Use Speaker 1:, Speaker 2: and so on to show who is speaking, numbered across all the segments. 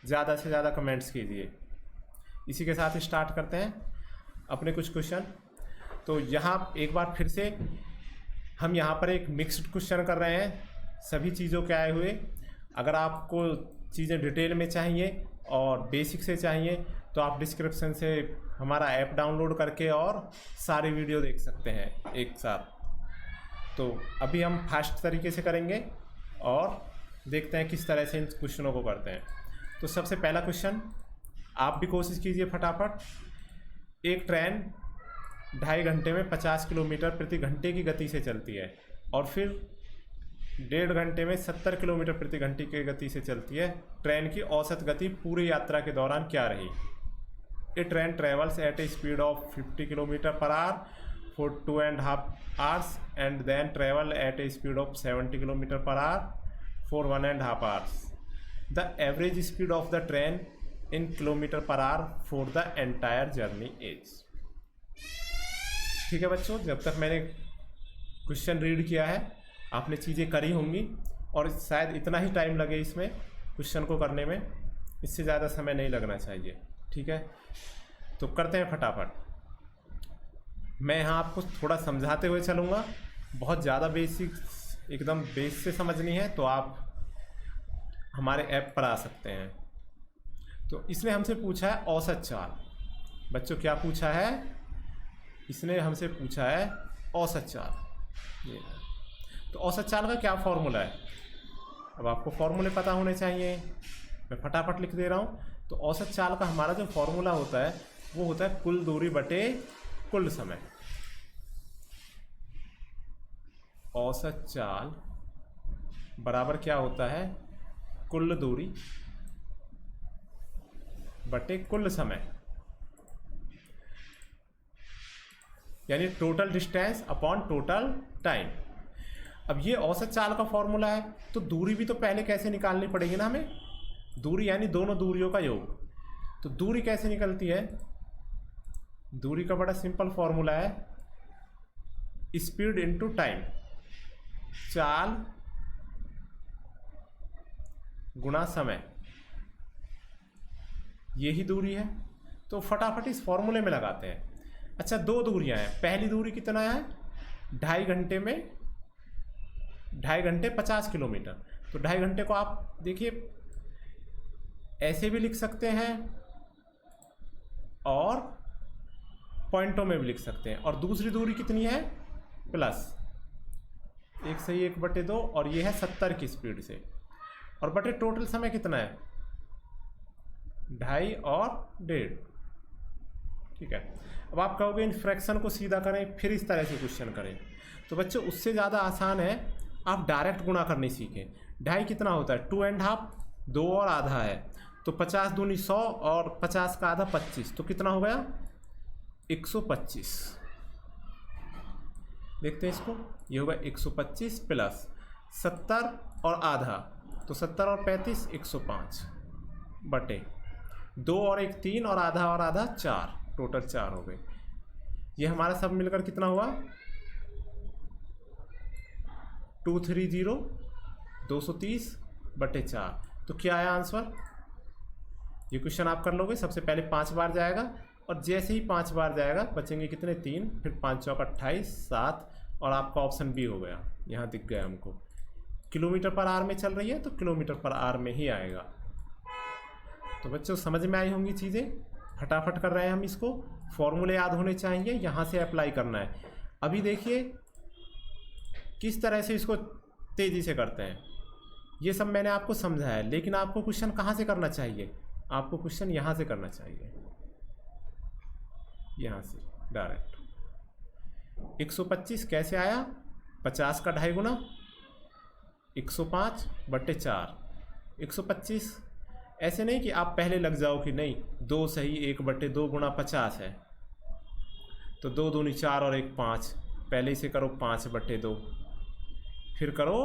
Speaker 1: ज़्यादा से ज़्यादा कमेंट्स कीजिए। इसी के साथ स्टार्ट करते हैं अपने कुछ क्वेश्चन। तो यहाँ एक बार फिर से हम यहाँ पर एक मिक्स्ड क्वेश्चन कर रहे हैं, सभी चीज़ों के आए हुए। अगर आपको चीज़ें डिटेल में चाहिए और बेसिक से चाहिए तो आप डिस्क्रिप्शन से हमारा ऐप डाउनलोड करके और सारी वीडियो देख सकते हैं एक साथ। तो अभी हम फास्ट तरीके से करेंगे और देखते हैं किस तरह से इन क्वेश्चनों को करते हैं। तो सबसे पहला क्वेश्चन, आप भी कोशिश कीजिए फटाफट। एक ट्रेन 2.5 घंटे में 50 किलोमीटर प्रति घंटे की गति से चलती है और फिर 1.5 घंटे में 70 किलोमीटर प्रति घंटे की गति से चलती है। ट्रेन की औसत गति पूरी यात्रा के दौरान क्या रही? A train travels at a speed of 50 kilometre पर hour for 2.5 hours and then travel at a speed of 70 kilometer per hour for 1.5 hours. The average speed of the train in kilometer per hour for the entire journey is. ठीक है बच्चों, जब तक मैंने question read किया है आपने चीज़ें करी होंगी और शायद इतना ही टाइम लगे इसमें क्वेश्चन को करने में, इससे ज़्यादा समय नहीं लगना चाहिए। ठीक है, तो करते हैं फटाफट। मैं यहाँ आपको थोड़ा समझाते हुए चलूँगा, बहुत ज़्यादा बेसिक एकदम बेस से समझनी है तो आप हमारे ऐप पर आ सकते हैं। तो इसने हमसे पूछा है औसत चाल। बच्चों क्या पूछा है? इसने हमसे पूछा है औसत चाल। ये तो औसत चाल का क्या फॉर्मूला है? अब आपको फॉर्मूले पता होने चाहिए, मैं फटाफट लिख दे रहा हूँ। तो औसत चाल का हमारा जो फॉर्मूला होता है वो होता है कुल दूरी बटे कुल समय। औसत चाल बराबर क्या होता है? कुल दूरी बटे कुल समय, यानी total distance upon total time. अब ये औसत चाल का फॉर्मूला है तो दूरी भी तो पहले कैसे निकालनी पड़ेगी ना हमें। दूरी यानी दोनों दूरियों का योग। तो दूरी कैसे निकलती है? दूरी का बड़ा सिंपल फॉर्मूला है स्पीड इनटू टाइम। चाल गुणा समय, यही दूरी है। तो फटाफट इस फॉर्मूले में लगाते हैं। अच्छा, दो दूरियां हैं। पहली दूरी कितना है? 2.5 घंटे में 2.5 घंटे 50 किलोमीटर। तो 2.5 घंटे को आप देखिए ऐसे भी लिख सकते हैं और पॉइंटों में भी लिख सकते हैं। और दूसरी दूरी कितनी है? प्लस 1/2 और ये है 70 की स्पीड से। और बटे टोटल समय कितना है? 2.5 और 1.5। ठीक है, अब आप कहोगे इन फ्रैक्शन को सीधा करें फिर इस तरह से क्वेश्चन करें। तो बच्चों उससे ज़्यादा आसान है आप डायरेक्ट गुणा करनी सीखें। 2.5 कितना होता है? 2.5, 2 और आधा है तो 50 दूनी 100 और 50 का आधा 25, तो कितना हो गया? 125। देखते हैं इसको, ये होगा 125 प्लस 70 और आधा, तो 70 और 35 105 बटे 2 और 1 3 और आधा 4, टोटल 4 हो गए। ये हमारा सब मिलकर कितना हुआ? 230 230 बटे 4। तो क्या आया आंसर? ये क्वेश्चन आप कर लोगे। सबसे पहले 5 बार जाएगा और जैसे ही 5 बार जाएगा बचेंगे कितने? 3, फिर 5 चौक 28, 7 और आपका ऑप्शन बी हो गया, यहाँ दिख गया हमको। किलोमीटर पर आवर में चल रही है तो किलोमीटर पर आवर में ही आएगा। तो बच्चों समझ में आई होंगी चीज़ें। फटाफट कर रहे हैं हम इसको, फॉर्मूले याद होने चाहिए, यहाँ से अप्लाई करना है। अभी देखिए किस तरह से इसको तेज़ी से करते हैं। ये सब मैंने आपको समझाया, लेकिन आपको क्वेश्चन कहाँ से करना चाहिए? आपको क्वेश्चन यहाँ से करना चाहिए, यहाँ से डायरेक्ट। 125 कैसे आया? 50 का 2.5 गुना 105 बटे 4। 125 ऐसे नहीं कि आप पहले लग जाओ कि नहीं 2 सही, 1/2 गुणा 50 है तो 2 दूनी 4 और 1 5, पहले इसे करो 5/2, फिर करो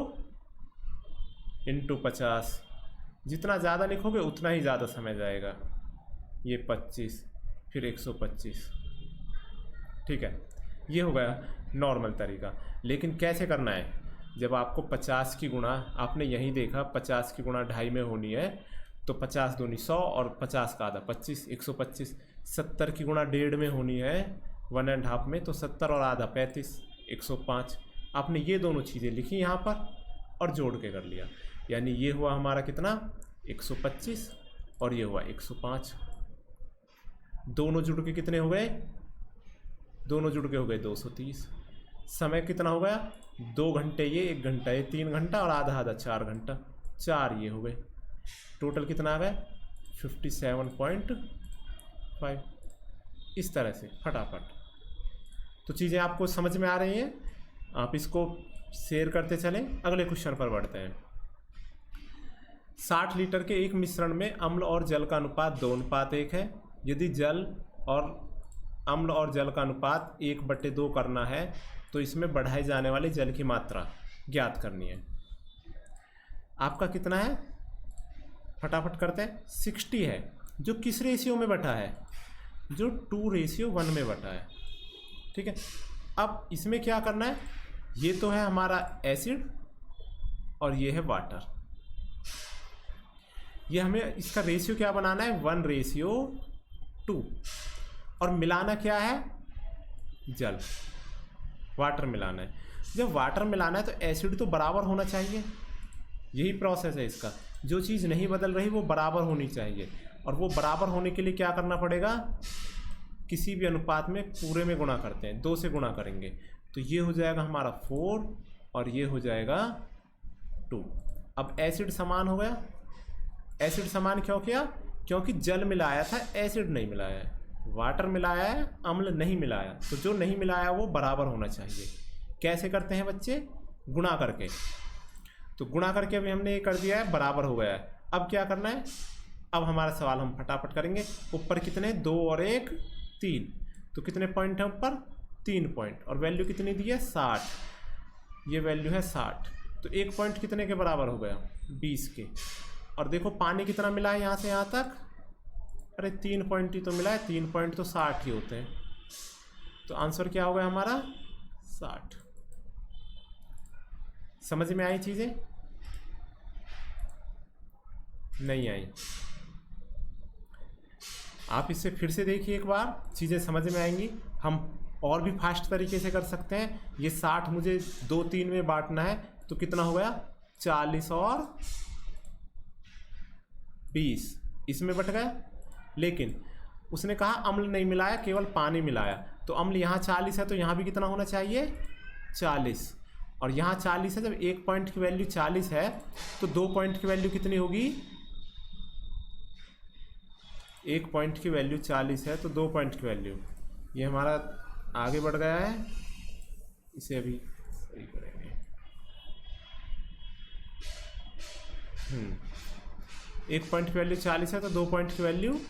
Speaker 1: इंटू 50। जितना ज़्यादा लिखोगे उतना ही ज़्यादा समय जाएगा। ये 25 फिर 125। ठीक है, ये हो गया नॉर्मल तरीका। लेकिन कैसे करना है? जब आपको 50 की गुणा, आपने यहीं देखा 50 की गुणा 2.5 में होनी है तो 50 दूनी 100 और 50 का आधा 25, 125। 70 की गुणा 1.5 में होनी है 1.5 में, तो 70 और आधा 35, 105। आपने ये दोनों चीज़ें लिखी यहाँ पर और जोड़ के कर लिया, यानी ये हुआ हमारा कितना 125 और ये हुआ 105। दोनों जुड़ के कितने हो गए, दोनों जुड़ के हो गए 230। समय कितना हो गया 2 घंटे ये, 1 घंटा ये, 3 घंटा और आधा आधा 4 घंटा, 4 ये हो गए। टोटल कितना आ गया 57.5। इस तरह से फटाफट। तो चीज़ें आपको समझ में आ रही हैं, आप इसको शेयर करते चलें। अगले क्वेश्चन पर बढ़ते हैं। 60 लीटर के एक मिश्रण में अम्ल और जल का अनुपात 2:1 है। यदि जल और अम्ल और जल का अनुपात 1/2 करना है तो इसमें बढ़ाए जाने वाले जल की मात्रा ज्ञात करनी है। आपका कितना है, फटाफट करते हैं। 60 है, जो किस रेशियो में बटा है, जो 2:1 में बटा है। ठीक है, अब इसमें क्या करना है, ये तो है हमारा एसिड और ये है वाटर। ये हमें इसका रेशियो क्या बनाना है 1:2, और मिलाना क्या है जल, वाटर मिलाना है। जब वाटर मिलाना है तो एसिड तो बराबर होना चाहिए, यही प्रोसेस है इसका। जो चीज़ नहीं बदल रही वो बराबर होनी चाहिए, और वो बराबर होने के लिए क्या करना पड़ेगा, किसी भी अनुपात में पूरे में गुणा करते हैं, 2 से गुणा करेंगे तो ये हो जाएगा हमारा 4 और ये हो जाएगा 2। अब एसिड समान हो गया। एसिड समान क्यों किया, क्योंकि जल मिलाया था, एसिड नहीं मिलाया है। वाटर मिलाया है, अम्ल नहीं मिलाया, तो जो नहीं मिलाया वो बराबर होना चाहिए। कैसे करते हैं बच्चे, गुणा करके। तो गुणा करके अभी हमने ये कर दिया है, बराबर हो गया है। अब क्या करना है, अब हमारा सवाल हम फटाफट करेंगे। ऊपर कितने 2 और 1 3, तो कितने पॉइंट है ऊपर 3 पॉइंट, और वैल्यू कितनी दी है 60। ये वैल्यू है 60, तो 1 पॉइंट कितने के बराबर हो गया 20 के। और देखो पानी कितना मिला है यहाँ से यहाँ तक, अरे 3 पॉइंट ही तो मिला है, 3 पॉइंट तो 60 ही होते हैं। तो आंसर क्या हो गया हमारा 60। समझ में आई चीज़ें, नहीं आई? आप इसे फिर से देखिए एक बार, चीज़ें समझ में आएंगी। हम और भी फास्ट तरीके से कर सकते हैं। ये 60 मुझे 2-3 में बांटना है, तो कितना हो गया 40 और 20 इसमें बट गया। लेकिन उसने कहा अम्ल नहीं मिलाया, केवल पानी मिलाया, तो अम्ल यहाँ 40 है तो यहाँ भी कितना होना चाहिए 40, और यहाँ 40 है। जब 1 पॉइंट की वैल्यू 40 है तो 2 पॉइंट की वैल्यू कितनी होगी, 1 पॉइंट की वैल्यू 40 है तो 2 पॉइंट की वैल्यू, ये हमारा आगे बढ़ गया है। इसे अभी सही करेंगे। 1 पॉइंट की वैल्यू 40 है तो 2 पॉइंट की वैल्यू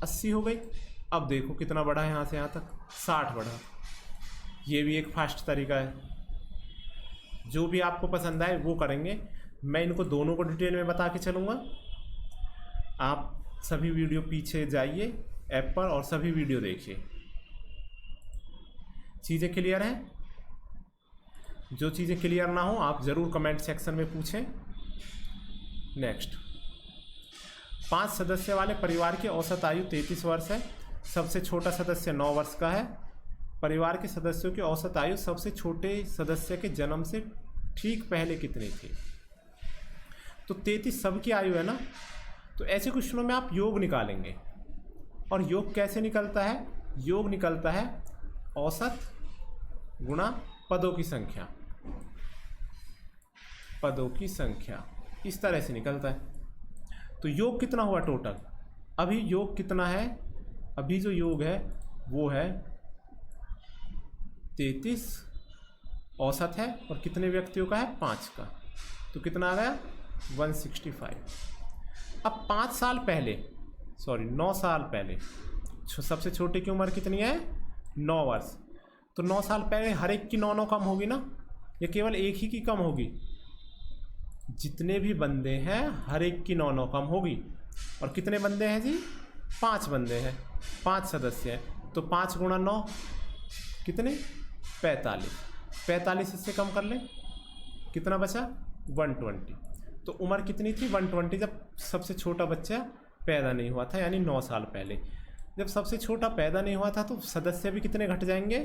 Speaker 1: 80 हो गई। अब देखो कितना बढ़ा है यहाँ से यहाँ तक 60 बढ़ा। ये भी एक फास्ट तरीका है, जो भी आपको पसंद आए वो करेंगे। मैं इनको दोनों को डिटेल में बता के चलूँगा। आप सभी वीडियो पीछे जाइए ऐप पर और सभी वीडियो देखिए। चीज़ें क्लियर हैं? जो चीज़ें क्लियर ना हो आप ज़रूर कमेंट सेक्शन में पूछें। नेक्स्ट, 5 सदस्य वाले परिवार की औसत आयु 33 वर्ष है। सबसे छोटा सदस्य 9 वर्ष का है। परिवार के सदस्यों की औसत आयु सबसे छोटे सदस्य के जन्म से ठीक पहले कितनी थी? तो 33 सबकी आयु है ना, तो ऐसे क्वेश्चनों में आप योग निकालेंगे। और योग कैसे निकलता है, योग निकलता है औसत गुणा पदों की संख्या, पदों की संख्या, इस तरह से निकलता है। तो योग कितना हुआ टोटल, अभी योग कितना है, अभी जो योग है वो है 33, औसत है, और कितने व्यक्तियों का है 5 का, तो कितना आ गया 165। अब 5 साल पहले, सॉरी 9 साल पहले, सबसे छोटे की उम्र कितनी है 9 वर्ष, तो 9 साल पहले हर एक की 9 कम होगी ना, या केवल एक ही की कम होगी? जितने भी बंदे हैं हर एक की 9 कम होगी। और कितने बंदे हैं जी 5 बंदे हैं, 5 सदस्य हैं, तो 5 गुणा 9 कितने 45, 45 इससे कम कर लें, कितना बचा 120। तो उम्र कितनी थी 120 जब सबसे छोटा बच्चा पैदा नहीं हुआ था, यानी 9 साल पहले। जब सबसे छोटा पैदा नहीं हुआ था तो सदस्य भी कितने घट जाएंगे,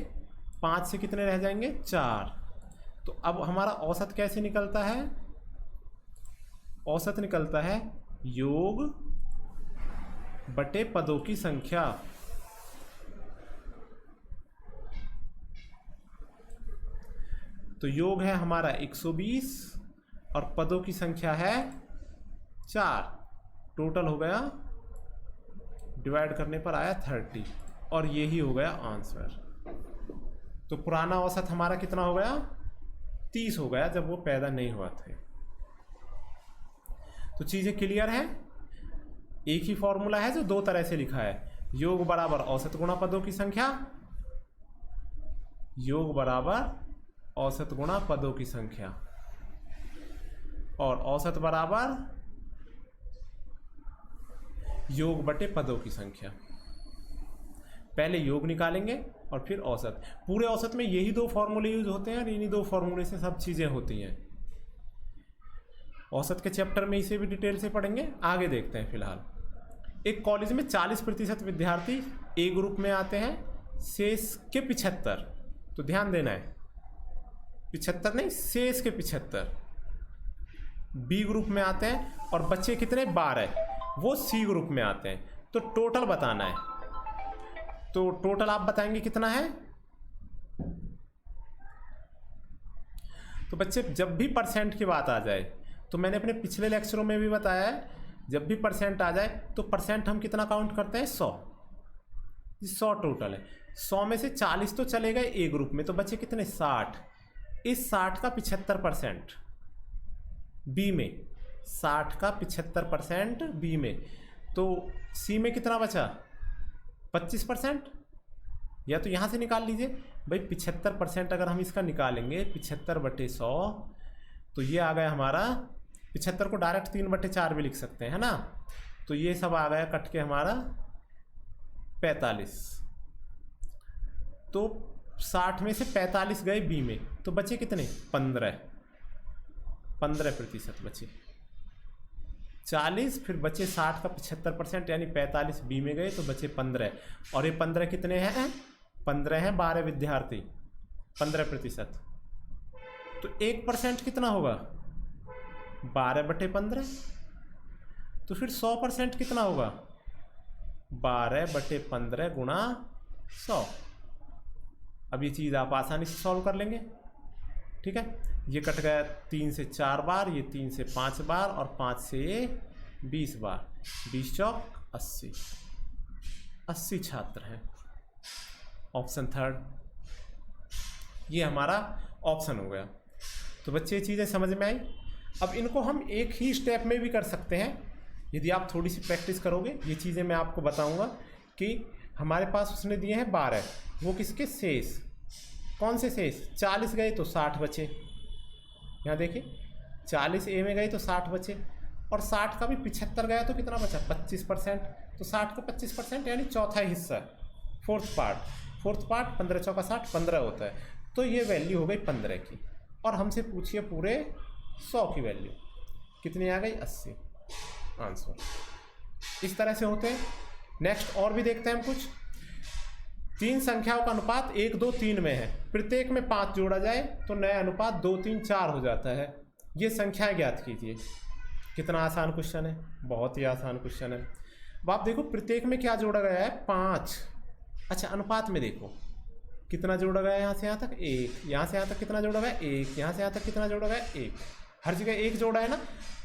Speaker 1: 5 से कितने रह जाएंगे, 4। तो अब हमारा औसत कैसे निकलता है, औसत निकलता है योग बटे पदों की संख्या। तो योग है हमारा 120 और पदों की संख्या है 4, टोटल हो गया, डिवाइड करने पर आया 30 और यही हो गया आंसर। तो पुराना औसत हमारा कितना हो गया, 30 हो गया जब वो पैदा नहीं हुआ थे। तो चीजें क्लियर हैं। एक ही फॉर्मूला है जो दो तरह से लिखा है, योग बराबर औसत गुणा पदों की संख्या, योग बराबर औसत गुणा पदों की संख्या, और औसत बराबर योग बटे पदों की संख्या। पहले योग निकालेंगे और फिर औसत। पूरे औसत में यही दो फॉर्मूले यूज होते हैं और इन्हीं दो फॉर्मूले से सब चीजें होती हैं। औसत के चैप्टर में इसे भी डिटेल से पढ़ेंगे, आगे देखते हैं। फिलहाल एक कॉलेज में 40% विद्यार्थी ए ग्रुप में आते हैं, शेष के 75, तो ध्यान देना है 75 नहीं, शेष के 75 बी ग्रुप में आते हैं और बच्चे कितने 12 वो सी ग्रुप में आते हैं। तो टोटल बताना है, तो टोटल आप बताएंगे कितना है। तो बच्चे जब भी परसेंट की बात आ जाए, तो मैंने अपने पिछले लेक्चरों में भी बताया है, जब भी परसेंट आ जाए तो परसेंट हम कितना काउंट करते हैं, 100 टोटल है। 100 में से 40 तो चले गए ए ग्रुप में, तो बच्चे कितने 60। इस 60 का 75% बी में, 60 का 75% बी में, तो सी में कितना बचा 25%। या तो यहाँ से निकाल लीजिए भाई, 75% अगर हम इसका निकालेंगे 75 बटे 100, तो ये आ गया हमारा 75 को डायरेक्ट 3/4 भी लिख सकते हैं, है ना। तो ये सब आ गया कट के हमारा 45। तो 60 में से 45 गए बी में, तो बचे कितने 15% बचे। 40 फिर बचे 60 का 75% यानी 45 बी में गए तो बचे 15, और ये 15 कितने हैं, 15 हैं 12 विद्यार्थी, 15%। तो 1% कितना होगा 12/15। तो फिर 100% कितना होगा 12/15 गुणा 100। अब ये चीज़ आप आसानी से सॉल्व कर लेंगे, ठीक है। ये कट गया 3 से 4 बार, ये 3 से 5 बार और 5 से 20 बार, 20 चौक 80, 80 छात्र हैं। ऑप्शन थर्ड ये हमारा ऑप्शन हो गया। तो बच्चे ये चीज़ें समझ में आई। अब इनको हम एक ही स्टेप में भी कर सकते हैं, यदि आप थोड़ी सी प्रैक्टिस करोगे। ये चीज़ें मैं आपको बताऊंगा कि हमारे पास उसने दिए हैं 12, वो किसके शेष, कौन से शेष, 40 गए तो 60 बचे। यहाँ देखिए 40 ए में गए तो 60 बचे, और 60 का भी 75 गया तो कितना बचा 25%। तो 60 का 25% यानी चौथा हिस्सा, फोर्थ पार्ट 15 चौका 60, 15 होता है। तो ये वैल्यू हो गई 15 की, और हमसे पूछिए पूरे 100 की वैल्यू कितनी आ गई 80 आंसर। इस तरह से होते हैं। नेक्स्ट और भी देखते हैं हम कुछ। 3 संख्याओं का अनुपात 1, 2, 3 में है, प्रत्येक में 5 जोड़ा जाए तो नया अनुपात 2, 3, 4 हो जाता है। ये संख्याएं ज्ञात कीजिए। कितना आसान क्वेश्चन है, बहुत ही आसान क्वेश्चन है। अब आप देखो प्रत्येक में क्या जोड़ा गया है 5। अच्छा अनुपात में देखो कितना जोड़ा गया है, यहाँ से यहाँ तक 1, यहाँ से यहाँ तक कितना जोड़ा गया 1, यहाँ से यहाँ तक कितना जोड़ा गया 1, हर जगह 1 जोड़ा है ना।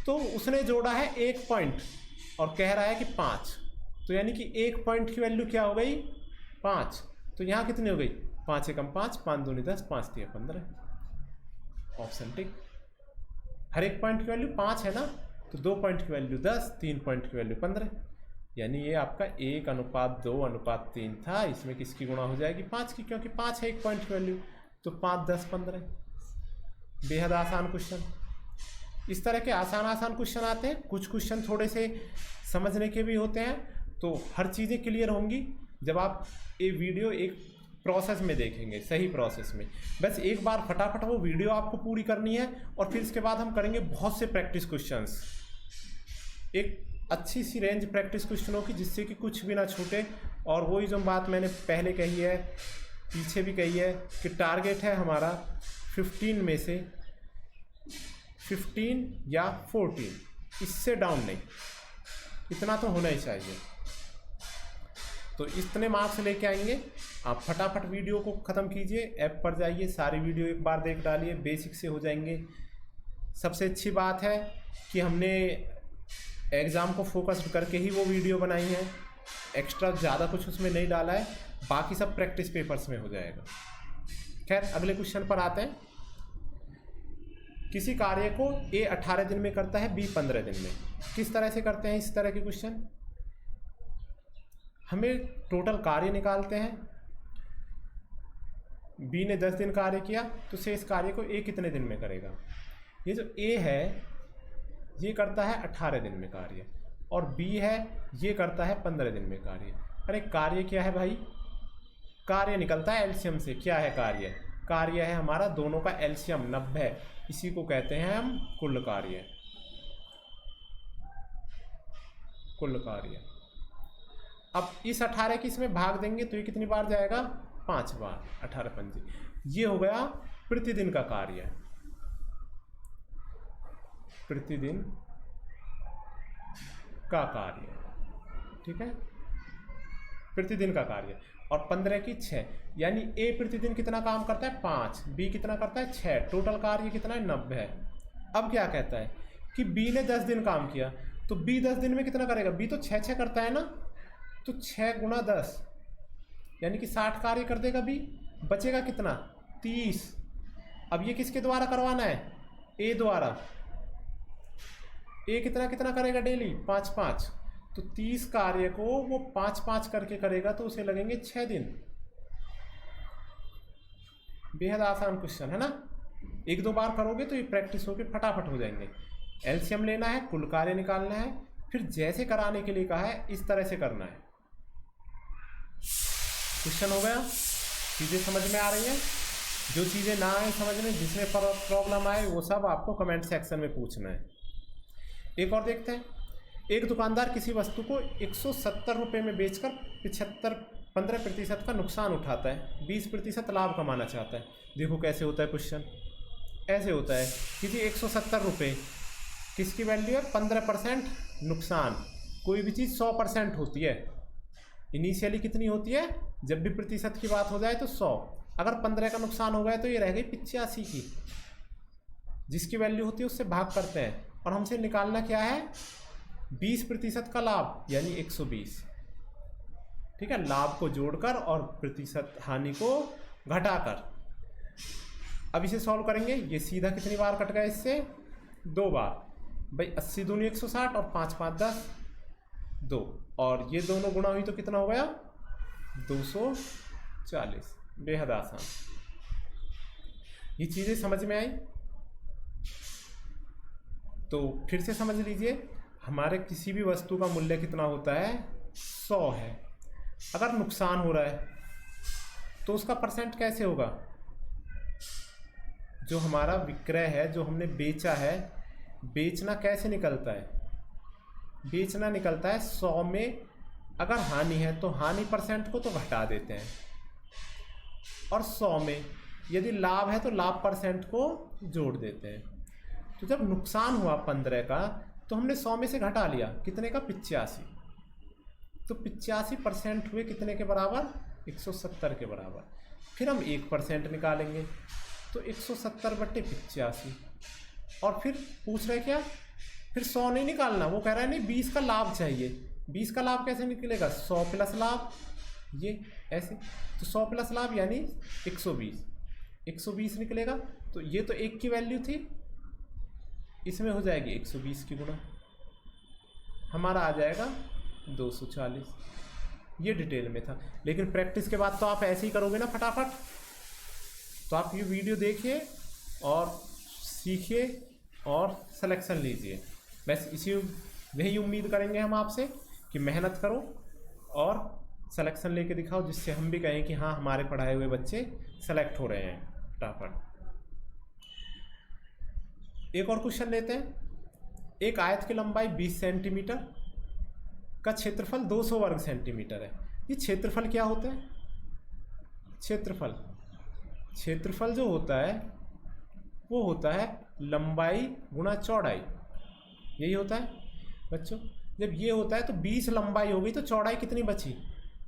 Speaker 1: तो उसने जोड़ा है 1 पॉइंट और कह रहा है कि 5, तो यानी कि 1 पॉइंट की वैल्यू क्या हो गई 5। तो यहाँ कितनी हो गई 5 एकम 5, 5 दूनी 10, 5 3 15। Option tick. हर एक पॉइंट की वैल्यू 5 है ना, तो 2 पॉइंट की वैल्यू 10, 3 पॉइंट की वैल्यू 15, यानी ये आपका 1:2:3 था। इसमें किसकी गुणा हो जाएगी 5 की, क्योंकि 5 है 1 पॉइंट की वैल्यू, तो 5 10 15। बेहद आसान क्वेश्चन। इस तरह के आसान क्वेश्चन आते हैं। कुछ क्वेश्चन थोड़े से समझने के भी होते हैं, तो हर चीज़ें क्लियर होंगी जब आप ये वीडियो एक प्रोसेस में देखेंगे, सही प्रोसेस में। बस एक बार फटाफट वो वीडियो आपको पूरी करनी है और फिर इसके बाद हम करेंगे बहुत से प्रैक्टिस क्वेश्चंस, एक अच्छी सी रेंज प्रैक्टिस क्वेश्चनों की, जिससे कि कुछ भी ना छूटे। और वही जो बात मैंने पहले कही है, पीछे भी कही है, कि टारगेट है हमारा 15 में से 15 या 14, इससे डाउन नहीं, इतना तो होना ही चाहिए। तो इतने मार्क्स लेके आएंगे। आप फटाफट वीडियो को ख़त्म कीजिए, ऐप पर जाइए, सारी वीडियो एक बार देख डालिए, बेसिक से हो जाएंगे। सबसे अच्छी बात है कि हमने एग्ज़ाम को फोकस करके ही वो वीडियो बनाई है, एक्स्ट्रा ज़्यादा कुछ उसमें नहीं डाला है, बाकी सब प्रैक्टिस पेपर्स में हो जाएगा। खैर, अगले क्वेश्चन पर आते हैं। किसी कार्य को A 18 दिन में करता है, B 15 दिन में। किस तरह से करते हैं इस तरह के क्वेश्चन? हमें टोटल कार्य निकालते हैं। B ने 10 दिन कार्य किया, तो शेष कार्य को A कितने दिन में करेगा? ये जो A है ये करता है 18 दिन में कार्य, और B है ये करता है 15 दिन में कार्य। अरे कार्य क्या है भाई? कार्य निकलता है एलसीएम से। क्या है कार्य? कार्य है हमारा दोनों का एलसीएम 90, इसी को कहते हैं हम कुल कार्य। कुल कार्य। अब इस 18 की इसमें भाग देंगे तो ये कितनी बार जाएगा? 5 बार। 18 पंजे, ये हो गया प्रतिदिन का कार्य। प्रतिदिन का कार्य, ठीक है, प्रतिदिन का कार्य। और 15 की 6, यानी A प्रतिदिन कितना काम करता है? 5, B कितना करता है? 6, टोटल कार्य कितना है? 90 है। अब क्या कहता है कि B ने 10 दिन काम किया, तो B 10 दिन में कितना करेगा? B तो 6 करता है ना, तो 6 गुणा 10 यानी कि 60 कार्य कर देगा B। बचेगा कितना? 30। अब ये किसके द्वारा करवाना है? A द्वारा। A कितना कितना करेगा डेली? 5-5, तो 30 कार्य को वो 5-5 करके करेगा, तो उसे लगेंगे 6 दिन। बेहद आसान क्वेश्चन है ना? 1-2 बार करोगे तो ये प्रैक्टिस होकर फटाफट हो जाएंगे। एलसीएम लेना है, कुल कार्य निकालना है, फिर जैसे कराने के लिए कहा है इस तरह से करना है। क्वेश्चन हो गया? चीज़ें समझ में आ रही हैं? जो चीज़ें ना आए समझ में, जिसमें प्रॉब्लम आए, वो सब आपको कमेंट सेक्शन में पूछना है। एक और देखते हैं। एक दुकानदार किसी वस्तु को 170 रुपये में बेचकर 15% का नुकसान उठाता है, 20% लाभ कमाना चाहता है। देखो कैसे होता है क्वेश्चन। ऐसे होता है कि जी 170 रुपये किसकी वैल्यू है? 15% नुकसान। कोई भी चीज़ 100% होती है, इनिशियली कितनी होती है? जब भी प्रतिशत की बात हो जाए तो 100। अगर 15 का नुकसान हो गया तो ये रह गई 85 की, जिसकी वैल्यू होती है उससे भाग करते हैं। और हमसे निकालना क्या है? 20% का लाभ, यानी 120। ठीक है, लाभ को जोड़कर और प्रतिशत हानि को घटाकर। अब इसे सॉल्व करेंगे। ये सीधा कितनी बार कट गया इससे? 2 बार। भाई 80 दूनी 160 और 5-5 10, 2, और ये दोनों गुणा हुई तो कितना हो गया? 240। बेहद आसान। ये चीज़ें समझ में आई? तो फिर से समझ लीजिए, हमारे किसी भी वस्तु का मूल्य कितना होता है? 100 है। अगर नुकसान हो रहा है तो उसका परसेंट कैसे होगा? जो हमारा विक्रय है, जो हमने बेचा है, बेचना कैसे निकलता है? बेचना निकलता है 100 में। अगर हानि है तो हानि परसेंट को तो घटा देते हैं, और 100 में यदि लाभ है तो लाभ परसेंट को जोड़ देते हैं। तो जब नुकसान हुआ 15 का, तो हमने 100 में से घटा लिया, कितने का? 85। तो 85% हुए कितने के बराबर? 170 के बराबर। फिर हम 1% निकालेंगे, तो 170/85। और फिर पूछ रहे क्या? फिर 100 नहीं निकालना, वो कह रहा है नहीं 20 का लाभ चाहिए। 20 का लाभ कैसे निकलेगा? 100 प्लस लाभ, ये ऐसे। तो 100 प्लस लाभ यानी 120। 120 निकलेगा। तो ये तो 1 की वैल्यू थी, इसमें हो जाएगी 120 की गुणा, हमारा आ जाएगा 240। ये डिटेल में था, लेकिन प्रैक्टिस के बाद तो आप ऐसे ही करोगे ना फटाफट। तो आप ये वीडियो देखिए और सीखिए और सिलेक्शन लीजिए। बस इसी यही उम्मीद करेंगे हम आपसे कि मेहनत करो और सिलेक्शन लेके दिखाओ जिससे हम भी कहें कि हाँ हमारे पढ़ाए हुए बच्चे सेलेक्ट हो रहे हैं फटाफट। एक और क्वेश्चन लेते हैं। एक आयत की लंबाई 20 सेंटीमीटर का क्षेत्रफल 200 वर्ग सेंटीमीटर है। ये क्षेत्रफल क्या होता है? क्षेत्रफल जो होता है वो होता है लंबाई गुणा चौड़ाई, यही होता है बच्चों। जब ये होता है तो 20 लंबाई हो गई तो चौड़ाई कितनी बची?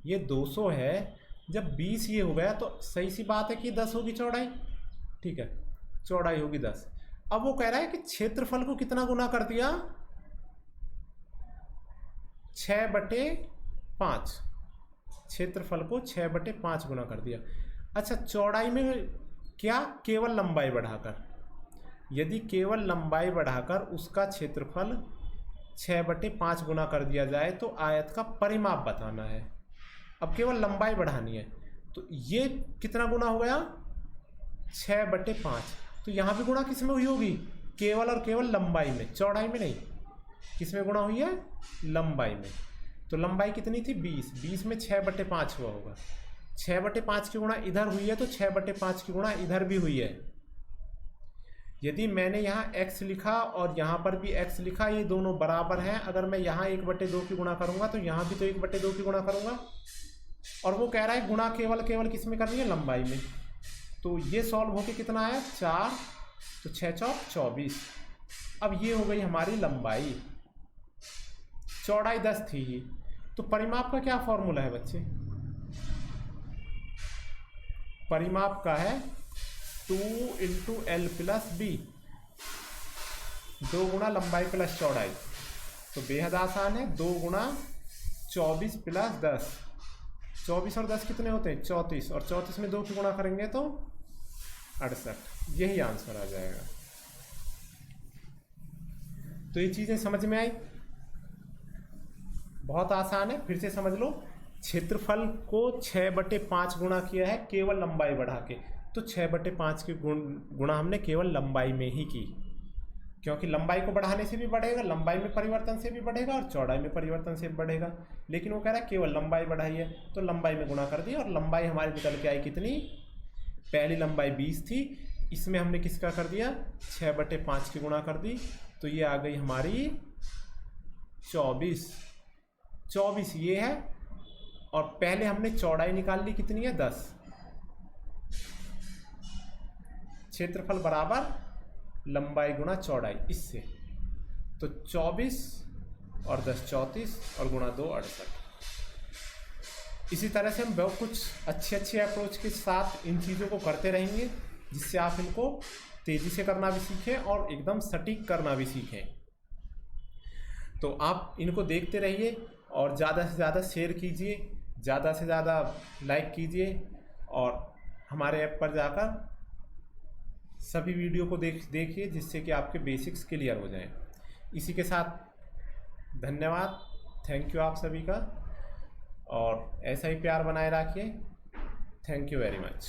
Speaker 1: ये 200 है, जब 20 ये हो गया तो सही सी बात है कि 10 होगी चौड़ाई, ठीक है, चौड़ाई होगी 10। अब वो कह रहा है कि क्षेत्रफल को कितना गुना कर दिया? 6/5। क्षेत्रफल को 6/5 गुना कर दिया। अच्छा, चौड़ाई में क्या? केवल लंबाई बढ़ाकर। यदि केवल लंबाई बढ़ाकर उसका क्षेत्रफल 6/5 गुना कर दिया जाए तो आयत का परिमाप बताना है। अब केवल लंबाई बढ़ानी है तो ये कितना गुना हो गया? 6/5। तो यहाँ भी गुणा किस में हुई होगी? केवल और केवल लंबाई में, चौड़ाई में नहीं। किस में गुणा हुई है? लंबाई में। तो लंबाई कितनी थी? 20। 20 में 6/5 हुआ होगा। 6/5 की गुणा इधर हुई है तो 6/5 की गुणा इधर भी हुई है। यदि मैंने यहाँ x लिखा और यहाँ पर भी x लिखा, ये दोनों बराबर हैं। अगर मैं यहाँ 1/2 की गुणा करूँगा तो यहाँ भी तो 1/2 की गुणा करूँगा। और वो कह रहा है गुणा केवल किस में करनी है? लंबाई में। तो ये सॉल्व होके कितना आया? 4, तो 6 चौक 24। अब ये हो गई हमारी लंबाई। चौड़ाई 10 थी ही, तो परिमाप का क्या फॉर्मूला है बच्चे? परिमाप का है 2 × L + B, 2 गुणा लंबाई प्लस चौड़ाई। तो बेहद आसान है, 2 गुणा 24 + 10। 24 और 10 कितने होते हैं? 34। और 34 में 2 की गुणा करेंगे तो 68। यही आंसर आ जाएगा। तो ये चीज़ें समझ में आई? बहुत आसान है, फिर से समझ लो। क्षेत्रफल को 6/5 गुणा किया है केवल लंबाई बढ़ा के, तो 6/5 की गुणा हमने केवल लंबाई में ही की, क्योंकि लंबाई को बढ़ाने से भी बढ़ेगा, लंबाई में परिवर्तन से भी बढ़ेगा और चौड़ाई में परिवर्तन से भी बढ़ेगा। लेकिन वो कह रहा है केवल लंबाई बढ़ाई है, तो लंबाई में गुणा कर दिया और लंबाई हमारी निकल के आई कितनी? पहली लंबाई 20 थी, इसमें हमने किसका कर दिया? 6/5 की गुणा कर दी, तो ये आ गई हमारी 24। 24 ये है, और पहले हमने चौड़ाई निकाल ली, कितनी है? 10। क्षेत्रफल बराबर लंबाई गुणा चौड़ाई, इससे तो 24 और 10 34 और गुणा 2 68। इसी तरह से हम बहुत कुछ अच्छे अप्रोच के साथ इन चीज़ों को करते रहेंगे, जिससे आप इनको तेज़ी से करना भी सीखें और एकदम सटीक करना भी सीखें। तो आप इनको देखते रहिए और ज़्यादा से ज़्यादा शेयर कीजिए, ज़्यादा से ज़्यादा लाइक कीजिए, और हमारे ऐप पर जाकर सभी वीडियो को देखिए, जिससे कि आपके बेसिक्स क्लियर हो जाएं। इसी के साथ धन्यवाद, थैंक यू आप सभी का, और ऐसा ही प्यार बनाए रखिए। Thank you very much.